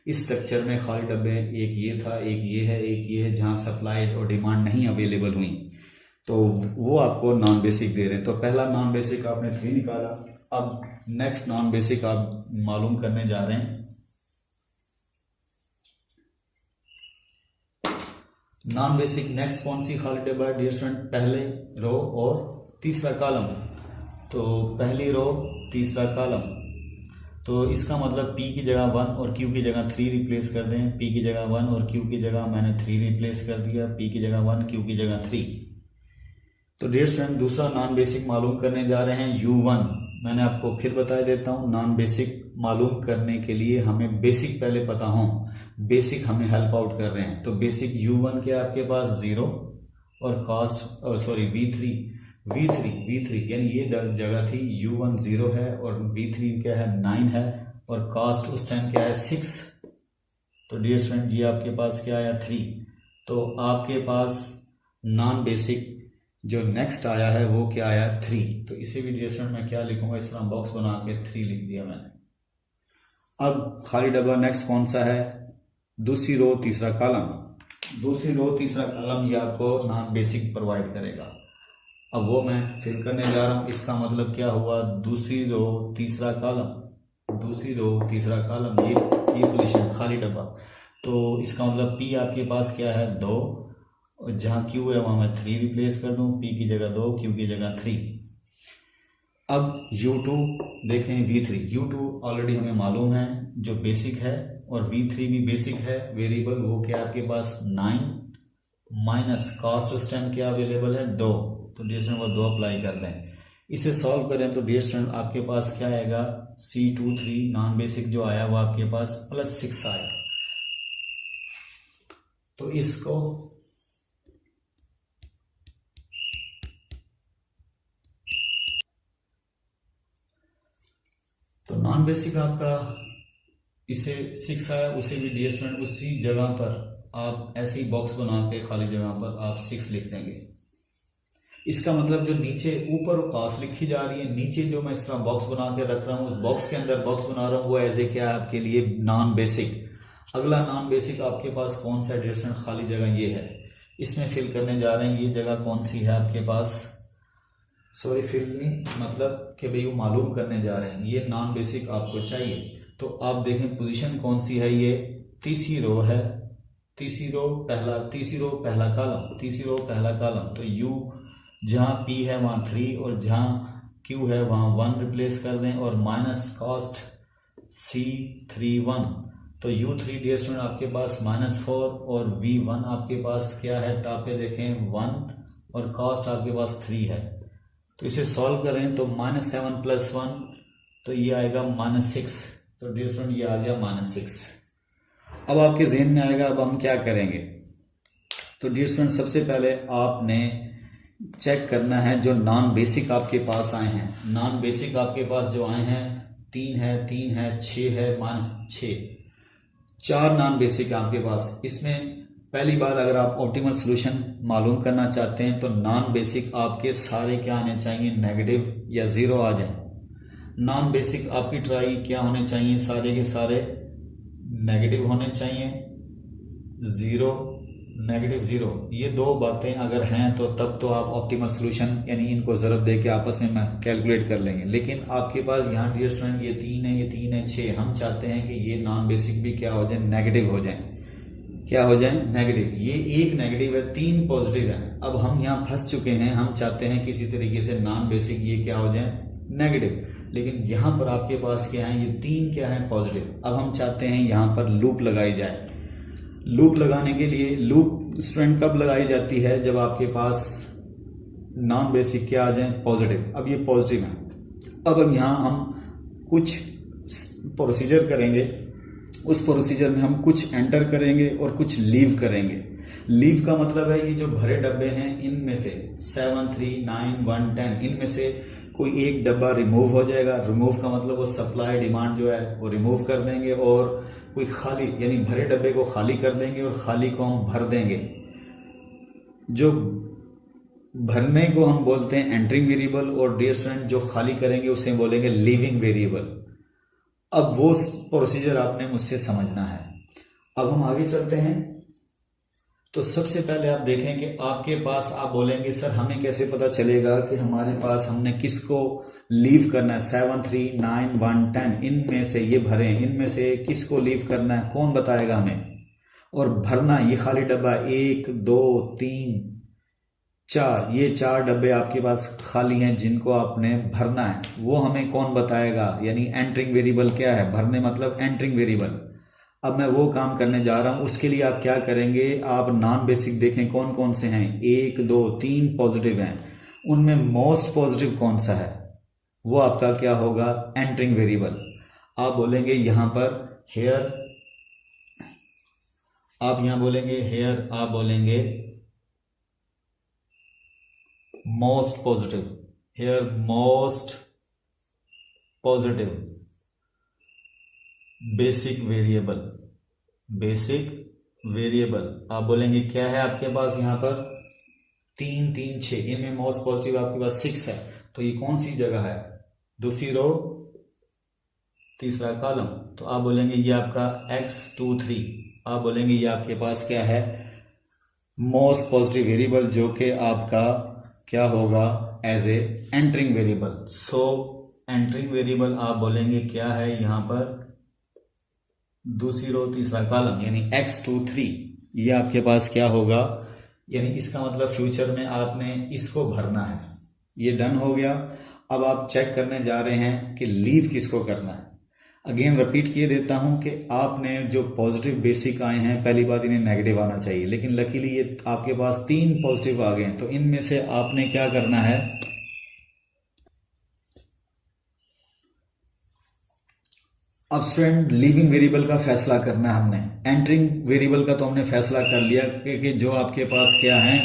इस स्ट्रक्चर में खाली डब्बे एक ये था, एक ये है, एक ये है, जहाँ सप्लाई और डिमांड नहीं अवेलेबल हुई, तो वो आपको नॉन बेसिक दे रहे हैं। तो पहला नॉन बेसिक आपने 3 निकाला। अब नेक्स्ट नॉन बेसिक आप मालूम करने जा रहे हैं। नॉन बेसिक नेक्स्ट कौन सी खाली डब्बा है डियर स्टूडेंट, पहले रो और तीसरा कॉलम। तो पहली रो तीसरा कॉलम, तो इसका मतलब P की जगह 1 और Q की जगह 3 रिप्लेस कर दें। P की जगह 1 और Q की जगह मैंने 3 रिप्लेस कर दिया, P की जगह 1 Q की जगह 3। तो डियर स्टूडेंट दूसरा नॉन बेसिक मालूम करने जा रहे हैं, U1। मैंने आपको फिर बता देता हूँ, नॉन बेसिक मालूम करने के लिए हमें बेसिक पहले पता हो, बेसिक हमें हेल्प आउट कर रहे हैं। तो बेसिक U1 के आपके पास 0 और कास्ट V3 यानी ये जगह थी, U1 0 है और V3 क्या है 9 है, और कास्ट उस टाइम क्या है 6। तो डियर स्टूडेंट ये आपके पास क्या आया 3। तो आपके पास नॉन बेसिक जो नेक्स्ट आया है वो क्या आया 3। तो इसे भी डियर स्टूडेंट मैं क्या लिखूंगा, इस तरह बॉक्स बना के 3 लिख दिया मैंने। अब खाली डब्बा नेक्स्ट कौन सा है, दूसरी रो तीसरा कॉलम। दूसरी रो तीसरा कॉलम ये आपको नॉन बेसिक प्रोवाइड करेगा। अब वो मैं फिल करने जा रहा हूँ। इसका मतलब क्या हुआ, दूसरी रो तीसरा कॉलम, दूसरी रो तीसरा कॉलम, ये पोजीशन खाली डब्बा। तो इसका मतलब P आपके पास क्या है 2, और जहाँ Q है वहाँ मैं 3 रिप्लेस कर दूँ, P की जगह 2 Q की जगह 3। अब U2 देखें, U2 ऑलरेडी हमें मालूम है जो बेसिक है, और V3 भी बेसिक है वेरिएबल, वो क्या आपके पास 9 माइनस कास्ट उस टाइम क्या अवेलेबल है 2। तो डियर स्टूडेंट वो 2 अप्लाई कर दें। इसे सॉल्व करें तो डियर स्टूडेंट आपके पास क्या आएगा, C23 नॉन बेसिक जो आया वो आपके पास +6 आया। तो इसको तो नॉन बेसिक आपका इसे 6 आया, उसे भी डियर स्टूडेंट उसी जगह पर आप ऐसे ही बॉक्स बना के खाली जगह पर आप 6 लिख देंगे। इसका मतलब जो नीचे ऊपर कास्ट लिखी जा रही है, नीचे जो मैं इस तरह बॉक्स बना के रख रहा हूँ, उस बॉक्स के अंदर बॉक्स बना रहा हूँ, वो एज ए क्या है आपके लिए नॉन बेसिक। अगला नॉन बेसिक आपके पास कौन सा डियर स्टूडेंट, खाली जगह ये है, इसमें फिल करने जा रहे हैं। ये जगह कौन सी है आपके पास, सॉरी फिल नहीं, मतलब कि भाई वो मालूम करने जा रहे हैं, ये नॉन बेसिक आपको चाहिए। तो आप देखें पोजीशन कौन सी है, ये तीसरी रो है, तीसरी रो पहला कॉलम, तीसरी रो पहला कॉलम। तो U जहाँ P है वहाँ 3 और जहाँ Q है वहाँ 1 रिप्लेस कर दें, और माइनस कास्ट C31। तो U3 डियर स्टूडेंट आपके पास -4 और V1 आपके पास क्या है, टॉप पे देखें 1 और कास्ट आपके पास 3 है। तो इसे सॉल्व करें तो -7 + 1 तो ये आएगा -6। तो डियर स्टूडेंट ये आ गया -6। अब आपके जहन में आएगा अब हम क्या करेंगे। तो डियर स्टूडेंट सबसे पहले आपने चेक करना है जो नॉन बेसिक आपके पास आए हैं। नॉन बेसिक आपके पास जो आए हैं 3 है 6 है -6, 4 नॉन बेसिक आपके पास। इसमें पहली बात, अगर आप ऑप्टिमल सॉल्यूशन मालूम करना चाहते हैं तो नॉन बेसिक आपके सारे क्या आने चाहिए, नेगेटिव या 0 आ जाए। नॉन बेसिक आपकी ट्राई क्या होने चाहिए, सारे के सारे नेगेटिव होने चाहिए, 0 नेगेटिव 0, ये दो बातें अगर हैं तो तब तो आप ऑप्टिमल सोल्यूशन यानी इनको ज़रूरत दे के आपस में कैलकुलेट कर लेंगे। लेकिन आपके पास यहाँ डियर स्टूडेंट ये 3 है, ये 3 है, 6, हम चाहते हैं कि ये नॉन बेसिक भी क्या हो जाए, नेगेटिव हो जाए। क्या हो जाए, नेगेटिव। ये एक नेगेटिव है, 3 पॉजिटिव है। अब हम यहाँ फंस चुके हैं, हम चाहते हैं किसी तरीके से नॉन बेसिक ये क्या हो जाए, नेगेटिव। लेकिन यहाँ पर आपके पास क्या है, ये 3 क्या है, पॉजिटिव। अब हम चाहते हैं यहाँ पर लूप लगाई जाए। लूप लगाने के लिए लूप स्टूडेंट कब लगाई जाती है, जब आपके पास नॉन बेसिक क्या आ जाए, पॉजिटिव। अब ये पॉजिटिव है। अब यहाँ हम कुछ प्रोसीजर करेंगे, उस प्रोसीजर में हम कुछ एंटर करेंगे और कुछ लीव करेंगे। लीव का मतलब है ये जो भरे डब्बे हैं इनमें से 7, 3, 9, 1, 10 इनमें से कोई एक डब्बा रिमूव हो जाएगा। रिमूव का मतलब वो सप्लाई डिमांड जो है वो रिमूव कर देंगे और कोई खाली यानी भरे डब्बे को खाली कर देंगे और खाली को हम भर देंगे। जो भरने को हम बोलते हैं एंटरिंग वेरिएबल और डियर स्टूडेंट जो खाली करेंगे उसे बोलेंगे लीविंग वेरिएबल। अब वो प्रोसीजर आपने मुझसे समझना है। अब हम आगे चलते हैं। तो सबसे पहले आप देखें कि आपके पास आप बोलेंगे सर हमें कैसे पता चलेगा कि हमारे पास हमने किसको लीव करना है। 7, 3, 9, 1, 10 इनमें से ये भरे, इनमें से किसको लीव करना है, कौन बताएगा हमें। और भरना ये खाली डब्बा 1, 2, 3, 4 ये 4 डब्बे आपके पास खाली हैं जिनको आपने भरना है, वो हमें कौन बताएगा। यानी एंटरिंग वेरिएबल क्या है, भरने मतलब एंटरिंग वेरिएबल। अब मैं वो काम करने जा रहा हूं। उसके लिए आप क्या करेंगे, आप नॉन बेसिक देखें कौन कौन से हैं। 1, 2, 3 पॉजिटिव हैं, उनमें मोस्ट पॉजिटिव कौन सा है, वो आपका क्या होगा, एंटरिंग वेरिएबल। आप बोलेंगे यहां पर हेयर, आप यहां बोलेंगे हेयर, आप बोलेंगे most positive, here most positive basic variable, basic variable. आप बोलेंगे क्या है आपके पास यहां पर 3, 3, 6 इनमें मोस्ट पॉजिटिव आपके पास 6 है। तो ये कौन सी जगह है, दूसरी रो तीसरा कॉलम। तो आप बोलेंगे ये आपका X23, आप बोलेंगे ये आपके पास क्या है, मोस्ट पॉजिटिव वेरिएबल जो कि आपका क्या होगा as a entering variable. So entering variable आप बोलेंगे क्या है यहां पर, दूसरी रो तीसरा कॉलम यानी X23 ये आपके पास क्या होगा। यानी इसका मतलब फ्यूचर में आपने इसको भरना है। ये डन हो गया। अब आप चेक करने जा रहे हैं कि लीव किसको करना है। अगेन रिपीट किए देता हूं कि आपने जो पॉजिटिव बेसिक आए हैं, पहली बात इन्हें नेगेटिव आना चाहिए, लेकिन लकीली ये आपके पास 3 पॉजिटिव आ गए हैं। तो इनमें से आपने क्या करना है, अब स्टूडेंट लीविंग वेरिएबल का फैसला करना है हमने। एंटरिंग वेरिएबल का तो हमने फैसला कर लिया कि जो आपके पास क्या है,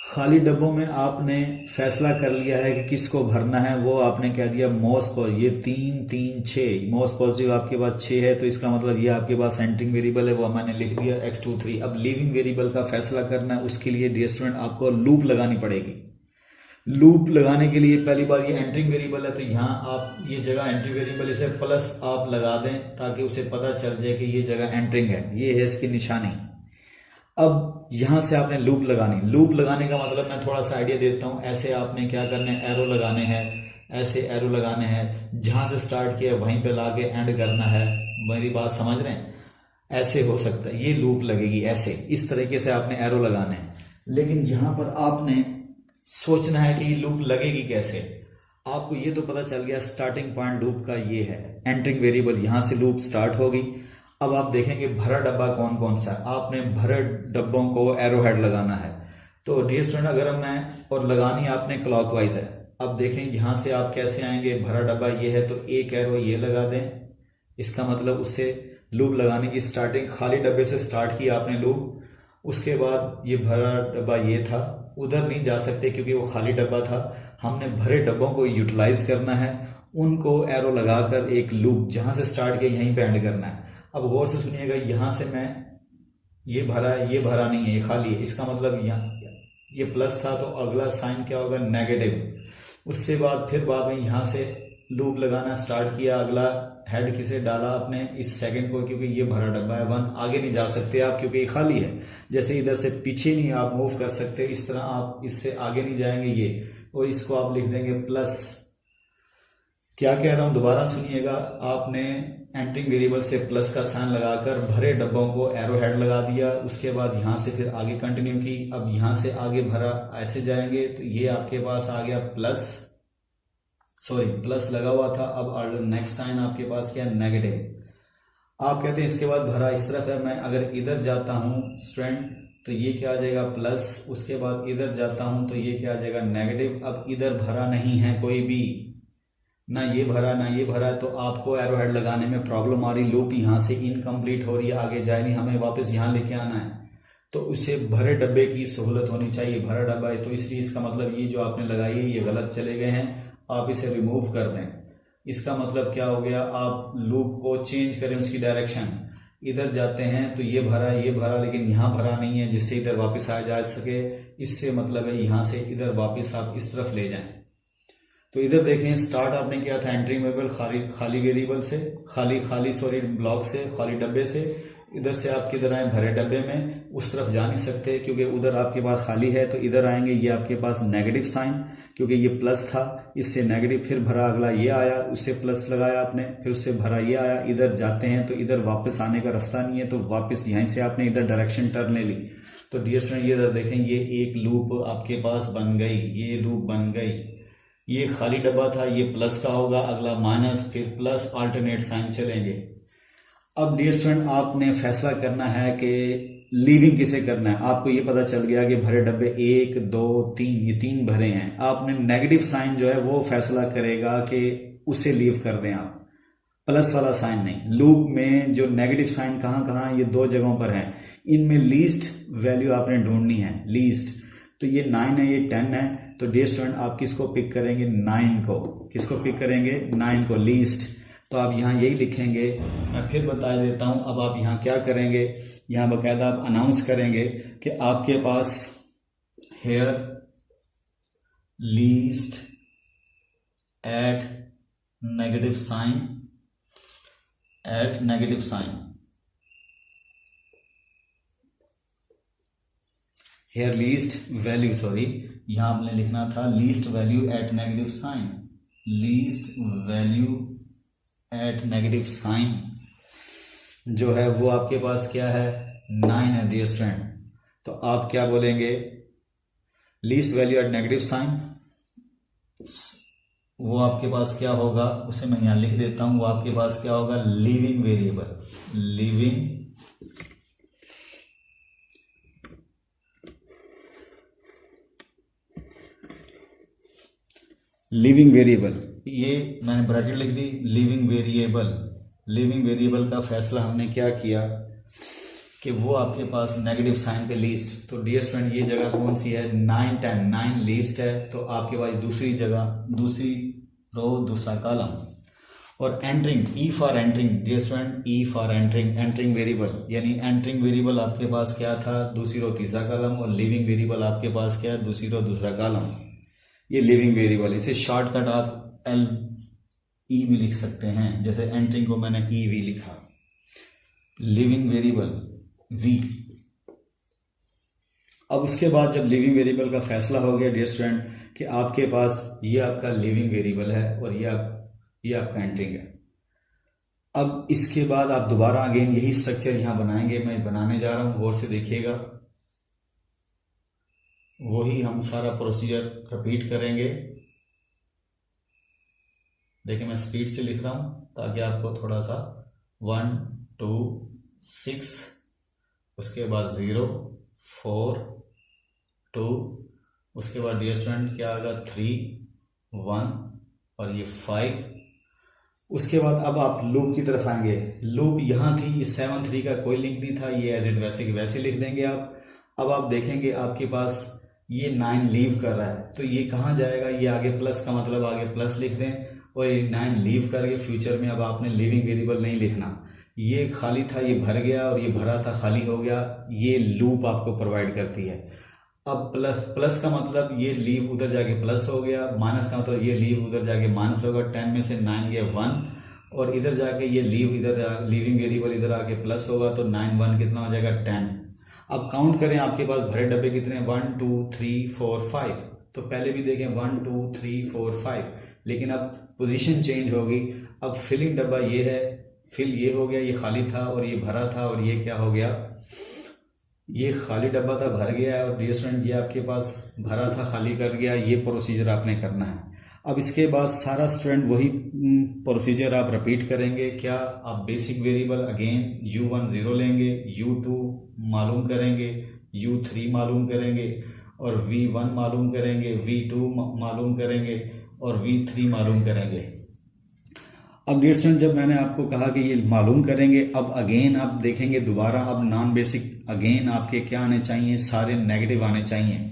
खाली डब्बों में आपने फैसला कर लिया है कि किसको भरना है। वो आपने कह दिया मोस्ट, ये 3, 3, 6 मोस्ट पॉजिटिव आपके पास 6 है, तो इसका मतलब ये आपके पास एंटरिंग वेरिएबल है, वो मैंने लिख दिया X23। अब लीविंग वेरिएबल का फैसला करना है, उसके लिए डियर स्टूडेंट आपको लूप लगानी पड़ेगी। लूप लगाने के लिए पहली बार ये एंटरिंग वेरिएबल है, तो यहाँ आप ये जगह एंट्री वेरिएबल इसे प्लस आप लगा दें ताकि उसे पता चल जाए कि ये जगह एंटरिंग है, ये है इसकी निशानी। अब यहां से आपने लूप लगानी। लूप लगाने का मतलब मैं थोड़ा सा आइडिया देता हूं। ऐसे आपने क्या करने, एरो लगाने हैं, ऐसे एरो लगाने हैं, जहां से स्टार्ट किया वहीं पे लाके एंड करना है। मेरी बात समझ रहे हैं, ऐसे हो सकता है ये लूप लगेगी, ऐसे इस तरीके से आपने एरो लगाने हैं। लेकिन यहां पर आपने सोचना है कि ये लूप लगेगी कैसे। आपको ये तो पता चल गया स्टार्टिंग पॉइंट लूप का ये है, एंटरिंग वेरिएबल, यहां से लूप स्टार्ट होगी। अब आप देखेंगे भरा डब्बा कौन कौन सा है, आपने भरे डब्बों को एरो हेड लगाना है। तो डियर स्टूडेंट अगर मैं, और लगानी आपने क्लॉकवाइज है। अब देखें यहां से आप कैसे आएंगे, भरा डब्बा ये है तो एक एरो ये लगा दें, इसका मतलब उससे लूप लगाने की स्टार्टिंग, खाली डब्बे से स्टार्ट किया आपने लूप, उसके बाद ये भरा डब्बा ये था, उधर नहीं जा सकते क्योंकि वो खाली डब्बा था। हमने भरे डब्बों को यूटिलाइज करना है, उनको एरो लगाकर एक लूप जहां से स्टार्ट किया यहीं पे एंड करना है। अब गौर से सुनिएगा, यहां से मैं, ये भरा है, ये भरा नहीं है, ये खाली है, इसका मतलब यहाँ ये प्लस था तो अगला साइन क्या होगा, नेगेटिव। उससे बाद फिर बाद में यहां से लूप लगाना स्टार्ट किया, अगला हेड किसे डाला आपने, इस सेकंड को, क्योंकि ये भरा डब्बा है 1, आगे नहीं जा सकते आप क्योंकि ये खाली है। जैसे इधर से पीछे नहीं आप मूव कर सकते, इस तरह आप इससे आगे नहीं जाएंगे ये, और इसको आप लिख देंगे प्लस। क्या कह रहा हूं दोबारा सुनिएगा, आपने एंट्रिंग वेरिएबल से प्लस का साइन लगाकर भरे डब्बों को एरो हेड लगा दिया, उसके बाद यहां से फिर आगे कंटिन्यू की। अब यहां से आगे भरा ऐसे जाएंगे तो ये आपके पास आ गया प्लस, सॉरी प्लस लगा हुआ था, अब नेक्स्ट साइन आपके पास क्या, नेगेटिव। आप कहते हैं इसके बाद भरा इस तरफ है, मैं अगर इधर जाता हूं स्टूडेंट तो ये क्या आ जाएगा प्लस, उसके बाद इधर जाता हूं तो ये क्या आ जाएगा नेगेटिव। अब इधर भरा नहीं है कोई भी, ना ये भरा ना ये भरा, तो आपको एरो हेड लगाने में प्रॉब्लम आ रही, लूप यहाँ से इनकम्प्लीट हो रही है, आगे जाए नहीं, हमें वापस यहाँ लेके आना है। तो उसे भरे डब्बे की सहूलत होनी चाहिए, भरा डब्बा है तो इसलिए इसका मतलब ये जो आपने लगाई है ये गलत चले गए हैं, आप इसे रिमूव कर दें। इसका मतलब क्या हो गया, आप लूप को चेंज करें, उसकी डायरेक्शन, इधर जाते हैं तो ये भरा लेकिन यहाँ भरा नहीं है, जिससे इधर वापस आ जा सके। इससे मतलब है यहाँ से इधर वापस आप इस तरफ ले जाएं। तो इधर देखें, स्टार्ट आपने किया था एंट्री वेरिएबल खाली वेरिएबल से, खाली ब्लॉक से, खाली डब्बे से। इधर से आप किधर आए, भरे डब्बे में, उस तरफ जा नहीं सकते क्योंकि उधर आपके पास खाली है, तो इधर आएंगे, ये आपके पास नेगेटिव साइन, क्योंकि ये प्लस था, इससे नेगेटिव, फिर भरा अगला ये आया, उससे प्लस लगाया आपने, फिर उससे भरा ये आया। इधर जाते हैं तो इधर वापस आने का रास्ता नहीं है, तो वापस यहीं से आपने इधर डायरेक्शन टर्न ले ली। तो डियर स्टूडेंट ये इधर देखें, ये एक लूप आपके पास बन गई, ये लूप बन गई। ये खाली डब्बा था, ये प्लस का होगा, अगला माइनस, फिर प्लस, अल्टरनेट साइन चलेंगे। अब डियर स्टूडेंट आपने फैसला करना है कि लीविंग किसे करना है। आपको ये पता चल गया कि भरे डब्बे 1 2 3, ये 3 भरे हैं। आपने नेगेटिव साइन जो है वो फैसला करेगा कि उसे लीव कर दें आप, प्लस वाला साइन नहीं। लूप में जो नेगेटिव साइन कहाँ कहाँ, ये 2 जगहों पर है, इनमें लीस्ट वैल्यू आपने ढूंढनी है, लीस्ट। तो ये 9 है, ये 10 है, तो डियर स्टूडेंट आप किसको पिक करेंगे, 9 को। किसको पिक करेंगे, 9 को, लीस्ट। तो आप यहाँ यही लिखेंगे, मैं फिर बता देता हूँ। अब आप यहाँ क्या करेंगे, यहाँ बाकायदा आप अनाउंस करेंगे कि आपके पास here least at negative sign, at negative sign, here least value, sorry यहां आपने लिखना था least value at negative sign, least value at negative sign जो है वो आपके पास क्या है, 9 है डियर स्टूडेंट। तो आप क्या बोलेंगे, least value at negative sign, वो आपके पास क्या होगा, उसे मैं यहां लिख देता हूं, वो आपके पास क्या होगा, leaving variable, leaving leaving variable, ये मैंने ब्रैकेट लिख दी, लिविंग वेरिएबल। लिविंग वेरिएबल का फैसला हमने क्या किया कि वो आपके पास नेगेटिव साइन पे लीस्ट। तो डियर स्टूडेंट ये जगह कौन सी है, 9 10, 9 लीस्ट है, तो आपके पास दूसरी जगह, दूसरी रो, दूसरा कॉलम। और entering, e for entering dear student, e for entering, entering variable, यानी एंट्रिंग वेरिएबल आपके पास क्या था, दूसरी रो तीसरा कॉलम, और लिविंग वेरिएबल आपके पास क्या है, दूसरी रो दूसरा कॉलम। ये लिविंग वेरिएबल, इसे शॉर्टकट आप एल ई भी लिख सकते हैं, जैसे एंट्रिंग को मैंने ई वी लिखा, लिविंग वेरिएबल वी। अब उसके बाद जब लिविंग वेरिएबल का फैसला हो गया डियर स्टूडेंट कि आपके पास ये आपका लिविंग वेरिएबल है और ये आपका एंट्रिंग है। अब इसके बाद आप दोबारा अगेन यही स्ट्रक्चर यहां बनाएंगे, मैं बनाने जा रहा हूं, गौर से देखिएगा। वही हम सारा प्रोसीजर रिपीट करेंगे। देखिए मैं स्पीड से लिख रहा हूं ताकि आपको थोड़ा सा 1 2 6, उसके बाद 0 4 2, उसके बाद डियर स्टूडेंट क्या आएगा 3 1 और ये 5। उसके बाद अब आप लूप की तरफ आएंगे। लूप यहां थी, ये 7 3 का कोई लिंक नहीं था, ये एज इट वैसे की वैसे लिख देंगे आप। अब आप देखेंगे आपके पास ये 9 लीव कर रहा है, तो ये कहाँ जाएगा, ये आगे प्लस का मतलब आगे प्लस लिख दें, और ये 9 लीव करके फ्यूचर में अब आपने लिविंग वेरिएबल नहीं लिखना। ये खाली था, ये भर गया, और ये भरा था, खाली हो गया। ये लूप आपको प्रोवाइड करती है। अब प्लस का मतलब ये लीव उधर जाके प्लस हो गया, माइनस का मतलब ये लीव उधर जाके माइनस होगा। 10 में से 9 गया 1, और इधर जाके ये लीविंग वेरिएबल इधर आके प्लस होगा, तो 9 1 कितना हो जाएगा 10। अब काउंट करें आपके पास भरे डब्बे कितने, 1 2 3 4 5। तो पहले भी देखें 1 2 3 4 5, लेकिन अब पोजीशन चेंज होगी। अब फिलिंग डब्बा ये है, फिल ये हो गया, ये खाली था और ये भरा था, और ये क्या हो गया, ये खाली डब्बा था भर गया, और डियर स्टूडेंट ये आपके पास भरा था खाली कर गया। ये प्रोसीजर आपने करना है। अब इसके बाद सारा स्टूडेंट वही प्रोसीजर आप रिपीट करेंगे। क्या आप बेसिक वेरिएबल अगेन u1 0 लेंगे, u2 मालूम करेंगे, u3 मालूम करेंगे, और v1 मालूम करेंगे, v2 मालूम करेंगे, और v3 मालूम करेंगे। अब डियर स्टूडेंट जब मैंने आपको कहा कि ये मालूम करेंगे, अब अगेन आप देखेंगे दोबारा, अब नॉन बेसिक अगेन आपके क्या आने चाहिए, सारे नेगेटिव आने चाहिए।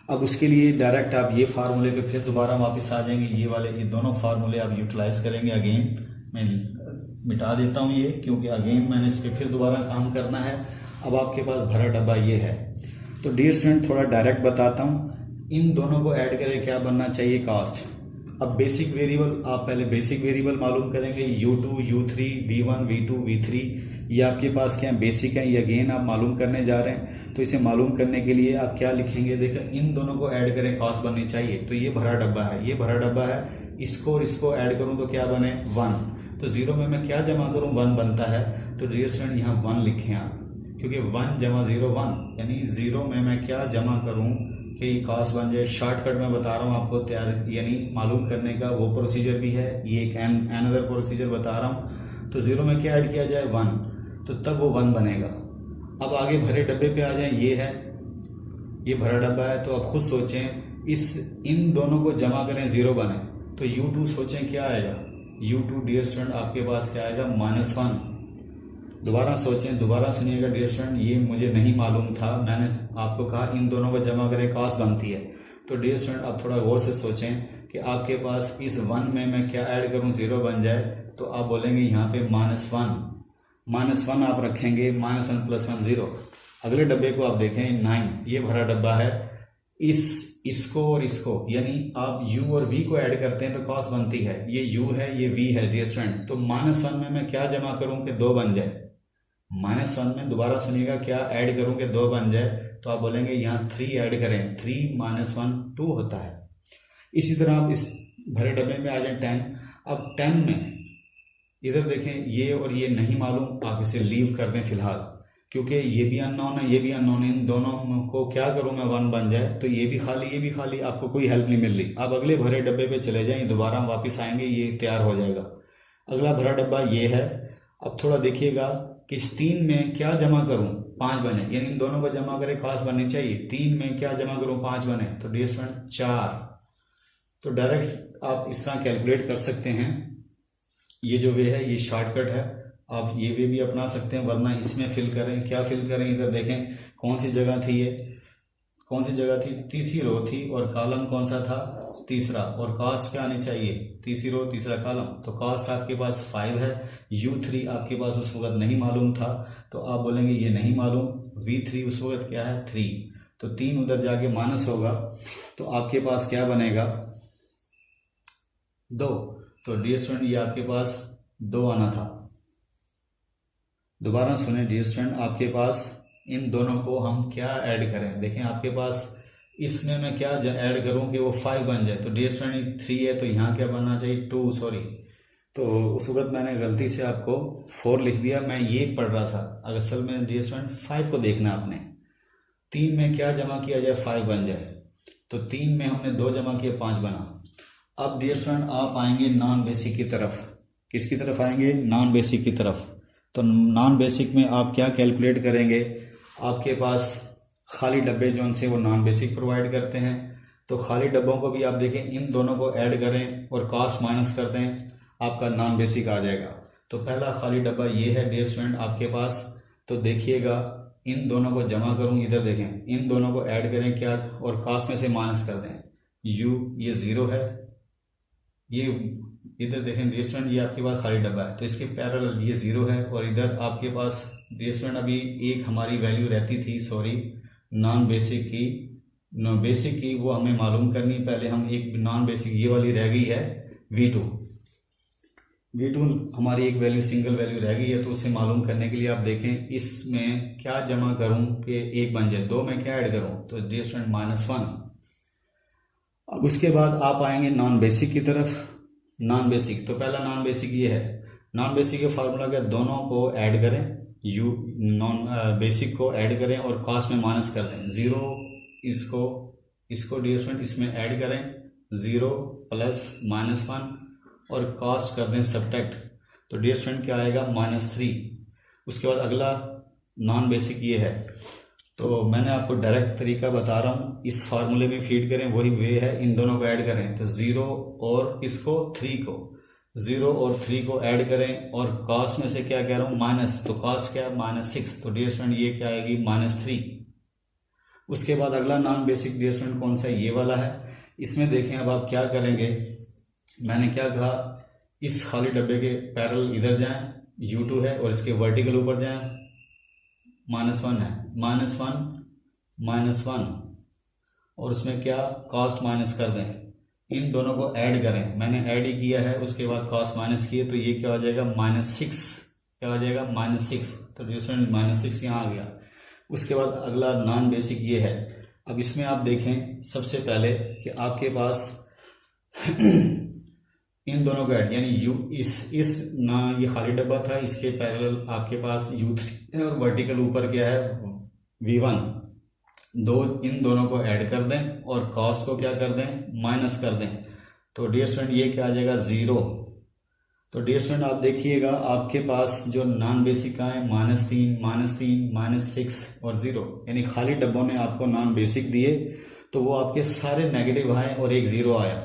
अब उसके लिए डायरेक्ट आप ये फार्मूले पे फिर दोबारा वापस आ जाएंगे, ये दोनों फार्मूले आप यूटिलाइज करेंगे। अगेन मैं मिटा देता हूँ ये, क्योंकि अगेन मैंने इस पर फिर दोबारा काम करना है। अब आपके पास भरा डब्बा ये है। तो डियर स्टूडेंट थोड़ा डायरेक्ट बताता हूँ, इन दोनों को ऐड करके क्या बनना चाहिए, कास्ट। अब बेसिक वेरिएबल, आप पहले बेसिक वेरिएबल मालूम करेंगे, u2 u3 v1 v2 v3। ये आपके पास क्या बेसिक है, ये अगेन आप मालूम करने जा रहे हैं। तो इसे मालूम करने के लिए आप क्या लिखेंगे, देखो इन दोनों को ऐड करें, कास्ट बननी चाहिए। तो ये भरा डब्बा है, ये भरा डब्बा है, इसको और इसको ऐड करूं तो क्या बने 1। तो 0 में मैं क्या जमा करूं, 1 बनता है। तो डियर स्टूडेंट यहाँ 1 लिखें आप, क्योंकि 1 जमा 0 1, यानी 0 में मैं क्या जमा करूं कि कास्ट बन जाए। शॉर्टकट में बता रहा हूँ आपको, तैयार यानी मालूम करने का वो प्रोसीजर भी है, ये एक अनदर प्रोसीजर बता रहा हूँ। तो 0 में क्या ऐड किया जाए 1, तो तब वो 1 बनेगा। अब आगे भरे डब्बे पे आ जाए, ये है, ये भरा डब्बा है। तो अब खुद सोचें, इन दोनों को जमा करें 0 बने, तो u2 सोचें क्या आएगा, u2 डियर स्टूडेंट आपके पास क्या आएगा -1। दोबारा सोचें, दोबारा सुनिएगा डियर स्टूडेंट, ये मुझे नहीं मालूम था, मैंने आपको कहा इन दोनों को जमा करें कास्ट बनती है। तो डियर स्टूडेंट आप थोड़ा गौर से सोचें कि आपके पास इस 1 में मैं क्या ऐड करूं, 0 बन जाए। तो आप बोलेंगे यहाँ पे -1 आप रखेंगे, -1 + 1 0। अगले डब्बे को आप देखें 9, ये भरा डब्बा है, इसको और इसको, यानी आप u और v को ऐड करते हैं तो कास्ट बनती है। ये u है, ये v है डियर स्टूडेंट। तो -1 में मैं क्या जमा करूं कि 2 बन जाए, -1 में दोबारा सुनिएगा क्या ऐड करूं कि 2 बन जाए। तो आप बोलेंगे यहाँ 3 ऐड करें, 3 - 1 2 होता है। इसी तरह आप इस भरे डब्बे में आ जाए 10। अब 10 में इधर देखें, ये और ये नहीं मालूम, आप इसे लीव कर दें फिलहाल, क्योंकि ये भी अननोन है, ये भी अननोन है। इन दोनों को क्या करूं मैं, 1 बन जाए। तो ये भी खाली, ये भी खाली, आपको कोई हेल्प नहीं मिल रही। आप अगले भरे डब्बे पे चले जाएं, दोबारा वापस आएंगे, ये तैयार हो जाएगा। अगला भरा डब्बा ये है। अब थोड़ा देखिएगा कि इस 3 में क्या जमा करूं, 5 बने, यानी इन दोनों को जमा करें कास्ट बननी चाहिए। 3 में क्या जमा करूं, 5 बने, तो डियर स्टूडेंट 4। तो डायरेक्ट आप इस तरह कैलकुलेट कर सकते हैं। ये जो वे है, ये शॉर्टकट है, आप ये वे भी अपना सकते हैं, वरना इसमें फिल करें। क्या फिल करें, इधर देखें कौन सी जगह थी, ये कौन सी जगह थी, तीसरी रो थी, और कॉलम कौन सा था, तीसरा, और कास्ट क्या आनी चाहिए, तीसरी रो तीसरा कॉलम। तो कास्ट आपके पास 5 है, u3 आपके पास उस वक्त नहीं मालूम था, तो आप बोलेंगे ये नहीं मालूम। v3 उस वक्त क्या है 3, तो 3 उधर जाके माइनस होगा, तो आपके पास क्या बनेगा 2। तो डियर स्टूडेंट ये आपके पास 2 आना था। दोबारा सुने डियर स्टूडेंट, आपके पास इन दोनों को हम क्या ऐड करें, देखें आपके पास इसमें मैं क्या ऐड करूं कि वो 5 बन जाए। तो डियर स्टूडेंट 3 है, तो यहाँ क्या बनना चाहिए 2, सॉरी। तो उस वक्त मैंने गलती से आपको 4 लिख दिया, मैं ये पढ़ रहा था। असल में डियर स्टूडेंट 5 को देखना आपने। 3 में क्या जमा किया जाए 5 बन जाए, तो 3 में हमने 2 जमा किया 5 बना। अब डियर स्टूडेंट आप आएंगे नॉन बेसिक की तरफ। किसकी तरफ आएंगे, नॉन बेसिक की तरफ। तो नॉन बेसिक में आप क्या कैलकुलेट करेंगे, आपके पास खाली डब्बे जो उनसे वो नॉन बेसिक प्रोवाइड करते हैं। तो खाली डब्बों को भी आप देखें, इन दोनों को ऐड करें और कास्ट माइनस कर दें, आपका नॉन बेसिक आ जाएगा। तो पहला खाली डब्बा ये है डियर स्टूडेंट आपके पास। तो देखिएगा इन दोनों को जमा करूं, इधर देखें, इन दोनों को ऐड करें क्या, और कास्ट में से माइनस कर दें। ये 0 है, ये इधर देखें डियर स्टूडेंट ये आपके पास खाली डब्बा है, तो इसके पैरेलल ये 0 है, और इधर आपके पास डियर स्टूडेंट अभी एक हमारी वैल्यू रहती थी, सॉरी नॉन बेसिक की वो हमें मालूम करनी। पहले हम एक नॉन बेसिक ये वाली रह गई है v2। V2 हमारी एक वैल्यू सिंगल वैल्यू रह गई है, तो उसे मालूम करने के लिए आप देखें इसमें क्या जमा करूं कि एक बन जाए, 2 में क्या ऐड करूं, तो डियर स्टूडेंट -1। अब उसके बाद आप आएंगे नॉन बेसिक की तरफ। नॉन बेसिक, तो पहला नॉन बेसिक ये है, नॉन बेसिक के फार्मूला के दोनों को ऐड करें, यू नॉन बेसिक को ऐड करें और कॉस्ट में माइनस कर दें, 0 इसको डियर स्टूडेंट इसमें ऐड करें, 0 प्लस -1 और कॉस्ट कर दें सब्ट्रैक्ट, तो डियर स्टूडेंट क्या आएगा -3। उसके बाद अगला नॉन बेसिक ये है, तो मैंने आपको डायरेक्ट तरीका बता रहा हूँ, इस फार्मूले में फीड करें, वही वे है, इन दोनों को ऐड करें, तो 0 और इसको 3 को, 0 और 3 को ऐड करें और कॉस्ट में से क्या कह रहा हूँ माइनस, तो कॉस्ट क्या है -6, तो डियर स्टूडेंट ये क्या आएगी -3। उसके बाद अगला नॉन बेसिक डियर स्टूडेंट कौन सा है, ये वाला है। इसमें देखें अब आप क्या करेंगे, मैंने क्या कहा, इस खाली डब्बे के पैरेलल इधर जाएं, U2 है, और इसके वर्टिकल ऊपर जाएं, -1 है, -1 और उसमें क्या कॉस्ट माइनस कर दें, इन दोनों को ऐड करें, मैंने ऐड ही किया है, उसके बाद कॉस्ट माइनस किए, तो ये क्या हो जाएगा -6, क्या हो जाएगा -6, तो -6 यहाँ आ गया। उसके बाद अगला नॉन बेसिक ये है। अब इसमें आप देखें सबसे पहले कि आपके पास इन दोनों को ऐड, यानी इस ना ये खाली डब्बा था, इसके पैरेलल आपके पास U3 है और वर्टिकल ऊपर क्या है V1, इन दोनों को ऐड कर दें और कॉस्ट को क्या कर दें माइनस कर दें, तो डियर स्टूडेंट ये क्या आ जाएगा 0। तो डियर स्टूडेंट आप देखिएगा आपके पास जो नॉन बेसिक का है -3, -6 और 0, यानी खाली डब्बों ने आपको नॉन बेसिक दिए, तो वो आपके सारे नेगेटिव आए और एक 0 आया,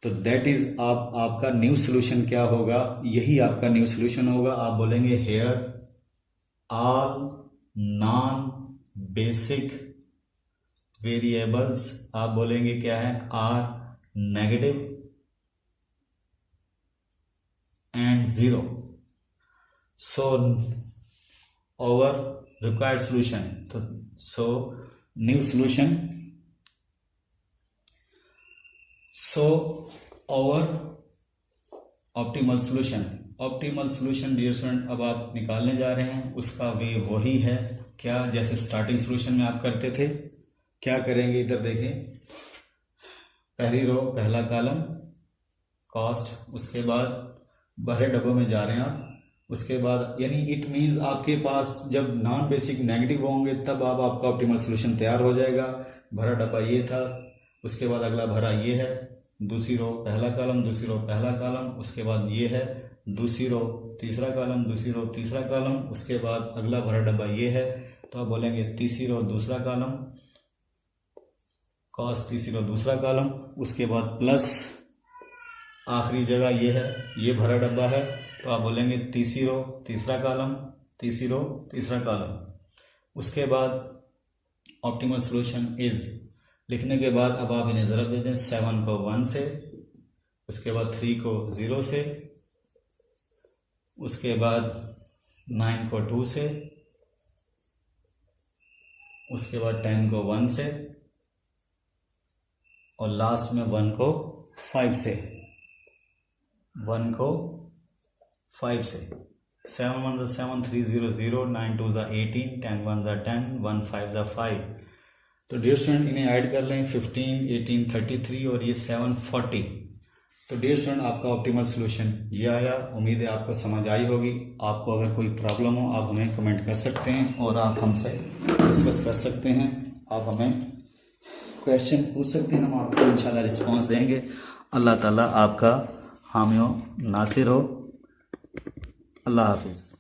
तो दैट इज आपका न्यू सोल्यूशन क्या होगा, यही आपका न्यू सोल्यूशन होगा। आप बोलेंगे here all non basic variables, आप बोलेंगे क्या है, are negative and 0, so our required solution, तो so new solution, so our optimal solution dear student अब आप निकालने जा रहे हैं, उसका वे वही है क्या जैसे स्टार्टिंग सोल्यूशन में आप करते थे। क्या करेंगे, इधर देखें, पहली रो पहला कॉलम कॉस्ट, उसके बाद भरे डब्बों में जा रहे हैं आप, उसके बाद यानी इट मींस आपके पास जब नॉन बेसिक नेगेटिव होंगे तब आपका ऑप्टिमल सोल्यूशन तैयार हो जाएगा। भरा डब्बा ये था, उसके बाद अगला भरा ये है, दूसरी रो पहला कॉलम, दूसरी रो पहला कॉलम, उसके बाद ये है दूसरी रो तीसरा कॉलम, दूसरी रो तीसरा कॉलम, उसके बाद अगला भरा डब्बा ये है, तो आप बोलेंगे तीसरी रो दूसरा कॉलम, कॉस्ट तीसरी रो दूसरा कॉलम, उसके बाद प्लस आखिरी जगह ये है, ये भरा डब्बा है, तो आप बोलेंगे तीसरी रो तीसरा कॉलम, तीसरी रो तीसरा कॉलम। उसके बाद ऑप्टिमल सॉल्यूशन इज लिखने के बाद अब आप इन्हें ज़रब दे दें, 7 को 1 से, उसके बाद 3 को 0 से, उसके बाद 9 को 2 से, उसके बाद 10 को 1 से और लास्ट में 1 को 5 से, 1 को 5 से। 7 1 7, 3 0 0, 9 2 18, 10 1 10, 1 5 5। तो डियर स्टूडेंट इन्हें ऐड कर लें, 15 18 33 और ये 7 40। तो डियर स्टूडेंट आपका ऑप्टिमल सोल्यूशन ये आया। उम्मीद है आपको समझ आई होगी। आपको अगर कोई प्रॉब्लम हो आप हमें कमेंट कर सकते हैं और आप हमसे डिस्कस कर सकते हैं। आप हमें क्वेश्चन पूछ सकते हैं, हम आपको इंशाल्लाह रिस्पांस देंगे। अल्लाह ताला आपका हामी हो, नासिर हो। अल्लाह हाफिज़।